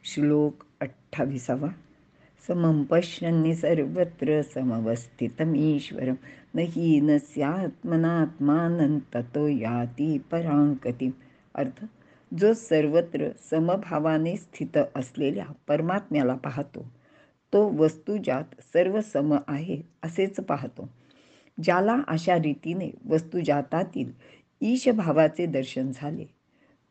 श्लोक 28. समं पश्यन्नि सर्वत्र समवस्थितमीश्वरं न हीनस्यात्मनात्मानं ततो याति परांगतिम्. अर्थ, जो सर्वत्र समभावाने स्थित असलेल्या परमात्म्याला पाहतो तो वस्तुजात सर्व सम आहे असेच पाहतो. ज्याला अशा रीतीने वस्तुजातातील ईशभावाचे दर्शन झाले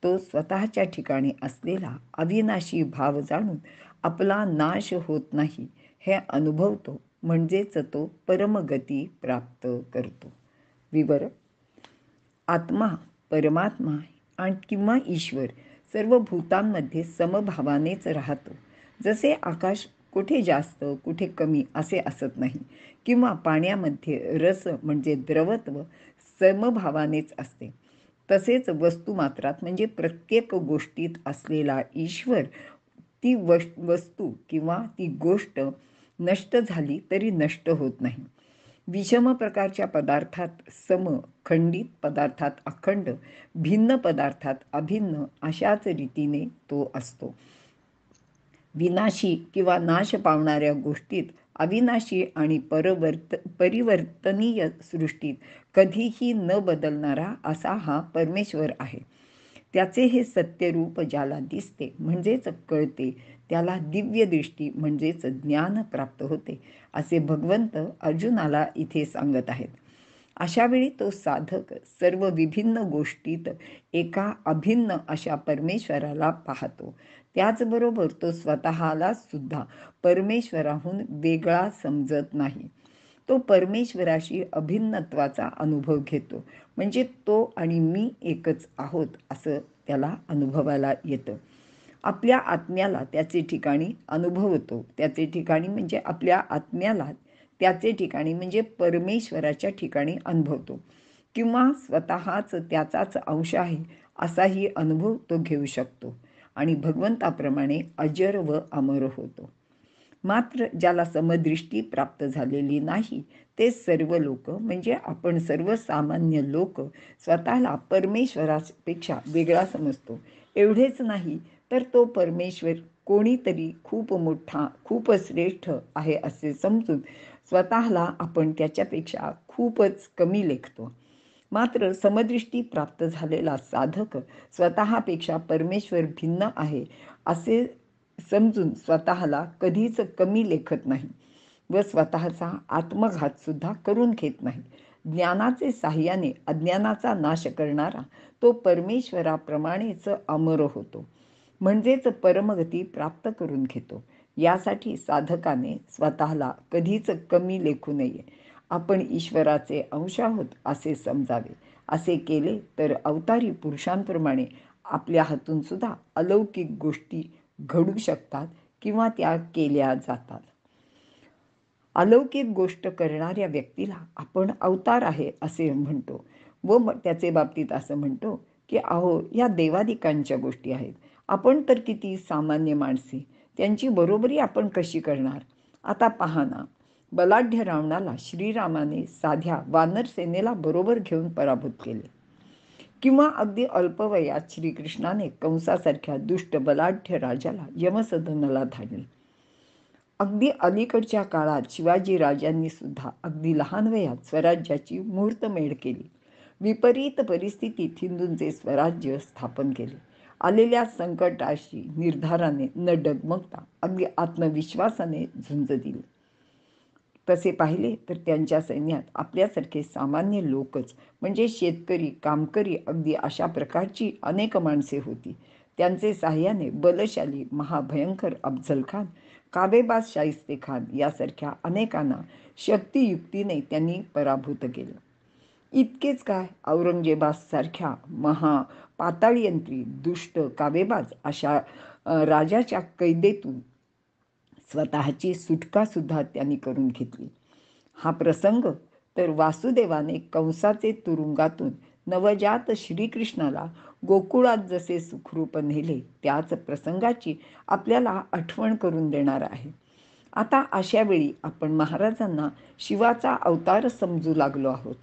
तो स्वतःच्या ठिकाणी असलेला अविनाशी भाव जाणून आपला नाश होत नाही हे अनुभवतो, म्हणजेच तो परमगती प्राप्त करतो. विवर, आत्मा, परमात्मा किंवा ईश्वर सर्व भूतांमध्ये समभावानेच राहतो. जसे आकाश कुठे जास्त कुठे कमी असे असत नाही, किंवा पाण्यामध्ये रस म्हणजे द्रवत्व समभावानेच असते, तसेच वस्तुमात्रात म्हणजे प्रत्येक गोष्टीत असलेला ईश्वर ती वस्तू किंवा ती गोष्ट नष्ट झाली तरी नष्ट होत नाही. विषम प्रकारच्या पदार्थात सम, खंडित पदार्थात अखंड, भिन्न पदार्थात अभिन्न अशाच रीतीने तो असतो. विनाशी किंवा नाश पावणाऱ्या गोष्टीत अविनाशी आणि परिवर्तनीय सृष्टीत कधीही न बदलणारा असा हा परमेश्वर आहे. त्याचे हे सत्यरूप ज्याला दिसते म्हणजेच कळते त्याला दिव्य दृष्टी म्हणजेच ज्ञान प्राप्त होते, असे भगवंत अर्जुनाला इथे सांगत आहेत. अशावेळी तो साधक सर्व विभिन्न गोष्टीत एका अभिन्न अशा परमेश्वराला पाहतो. त्याचबरोबर तो स्वतःला सुद्धा परमेश्वराहून वेगळा समजत नाही. तो परमेश्वराशी अभिन्नत्वाचा अनुभव घेतो, म्हणजे तो आणि मी एकच आहोत असं त्याला अनुभवायला येतं. आपल्या आत्म्याला त्याचे ठिकाणी अनुभवतो. त्याचे ठिकाणी म्हणजे आपल्या आत्म्याला त्याचे ठिकाणी म्हणजे परमेश्वराच्या ठिकाणी अनुभवतो, किंवा स्वतःच त्याचाच अंश आहे असाही अनुभव तो घेऊ शकतो आणि भगवंताप्रमाणे अजर व अमर होतो. मात्र ज्याला समदृष्टी प्राप्त झालेली नाही ते सर्व लोक म्हणजे आपण सर्वसामान्य लोक स्वतःला परमेश्वरापेक्षा वेगळा समजतो. एवढेच नाही तर तो परमेश्वर कोणीतरी खूप मोठा खूप श्रेष्ठ आहे असे समजून स्वतःला आपण त्याच्यापेक्षा खूपच कमी लेखतो. मात्र समदृष्टी प्राप्त झालेला साधक स्वतःपेक्षा परमेश्वर भिन्न आहे असे समजून स्वतःला कधीच कमी लेखत नाही व स्वतःचा आत्मघात सुद्धा करून घेत नाही. ज्ञानाचे साह्याने अज्ञानाचा नाश करणारा तो परमेश्वराप्रमाणेच अमर होतो, म्हणजेच परमगती प्राप्त करून घेतो. यासाठी साधकाने स्वतःला कधीच कमी लेखू नये. आपण ईश्वराचे अंश आहोत असे समजावे. असे केले तर अवतारी पुरुषांप्रमाणे आपल्या हातून सुद्धा अलौकिक गोष्टी घडू शकतात किंवा त्या केल्या जातात. अलौकिक गोष्ट करणाऱ्या व्यक्तीला आपण अवतार आहे असे म्हणतो व त्याचे बाबतीत असं म्हणतो की अहो या देवादिकांच्या गोष्टी आहेत, आपण तर किती सामान्य माणसे, त्यांची बरोबरी आपण कशी करणार. आता पहा ना, बलाढ्य रावणाला श्रीरामाने साध्या वानर सेनेला बरोबर घेऊन पराभूत केले, किंवा अगदी अल्पवयात श्रीकृष्णाने कंसासारख्या दुष्ट बलाढ्य राजाला यमसदनाला धाडले. अगदी अलीकडच्या काळात शिवाजी राजांनी सुद्धा अगदी लहान वयात स्वराज्याची मुहूर्तमेढ केली. विपरीत परिस्थितीत हिंदूंचे स्वराज्य स्थापन केले. आलेल्या संकटाशी निर्धाराने न डगमगता अगदी आत्मविश्वासाने झुंज दिली. तसे पाहिले तर त्यांच्या सैन्यात आपल्यासारखे सामान्य लोकच म्हणजे शेतकरी, कामकरी अगदी अशा प्रकारची अनेक माणसे होती. त्यांचे साह्याने बलशाली महाभयंकर अफझल खान, काबेबाज शाहिस्ते खान यासारख्या अनेकांना शक्तियुक्तीने त्यांनी पराभूत केलं. इतकेच काय, औरंगजेबासारख्या महापाताळयंत्री दुष्ट काबेबाज अशा राजाच्या कैदेतून स्वतःची सुटका सुद्धा त्यांनी करून घेतली. हा प्रसंग तर वासुदेवाने कंसाचे तुरुंगातून नवजात श्रीकृष्णाला गोकुळात जसे सुखरूप नेले त्याच प्रसंगाची आपल्याला आठवण करून देणार आहे. आता अशा वेळी आपण महाराजांना शिवाचा अवतार समजू लागलो आहोत,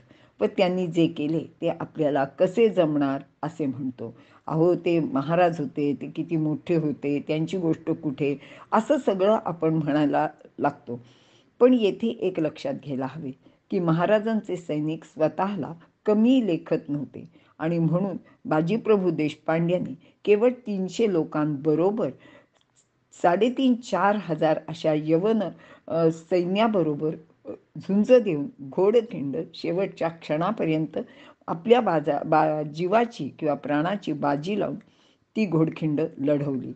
पण त्यांनी जे केले ते आपल्याला कसे जमणार असे म्हणतो. अहो, ते महाराज होते, ते किती मोठे होते, त्यांची गोष्ट कुठे, असं सगळं आपण म्हणायला लागतो. पण येथे एक लक्षात घ्यायला हवे की महाराजांचे सैनिक स्वतःला कमी लेखत नव्हते आणि म्हणून बाजीप्रभू देशपांड्यांनी केवळ 300 लोकांबरोबर 3,500-4,000 अशा यवन सैन्याबरोबर झुंज देऊन घोडखिंड शेवटच्या क्षणापर्यंत आपल्या जीवाची किंवा प्राणाची बाजी लावून ती घोडखिंड लढवली.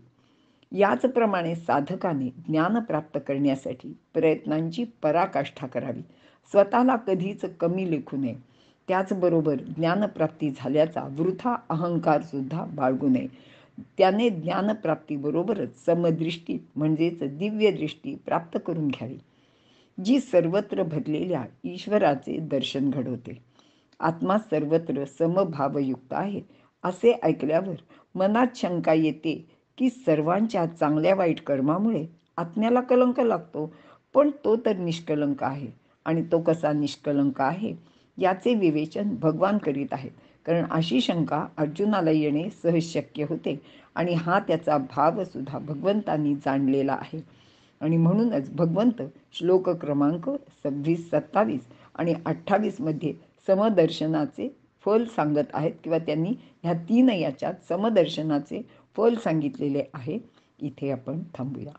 याचप्रमाणे साधकाने ज्ञान प्राप्त करण्यासाठी प्रयत्नांची पराकाष्ठा करावी, स्वतःला कधीच कमी लेखू नये. त्याचबरोबर ज्ञानप्राप्ती झाल्याचा वृथा अहंकार सुद्धा बाळगू नये. त्याने ज्ञानप्राप्तीबरोबरच समदृष्टी म्हणजेच दिव्य दृष्टी प्राप्त करून घ्यावी, जी सर्वत्र भरलेल्या ईश्वराचे दर्शन घडवते. आत्मा सर्वत्र समभावयुक्त आहे असे ऐकल्यावर मनात शंका येते की सर्वांच्या चांगल्या वाईट कर्मामुळे आत्म्याला कलंक लागतो, पण तो तर निष्कलंक आहे. आणि तो कसा निष्कलंक आहे याचे विवेचन भगवान करीत आहेत. कारण अशी शंका अर्जुनाला येणे सहज शक्य होते आणि हा त्याचा भाव सुद्धा भगवंतांनी जाणलेला आहे. आणि म्हणूनच भगवंत श्लोक क्रमांक 26, 27 आणि 28 मध्ये समदर्शनाचे फल सांगत आहेत किंवा त्यांनी ह्या 3 याच्यात समदर्शनाचे फल सांगितलेले आहे. इथे आपण थांबूया.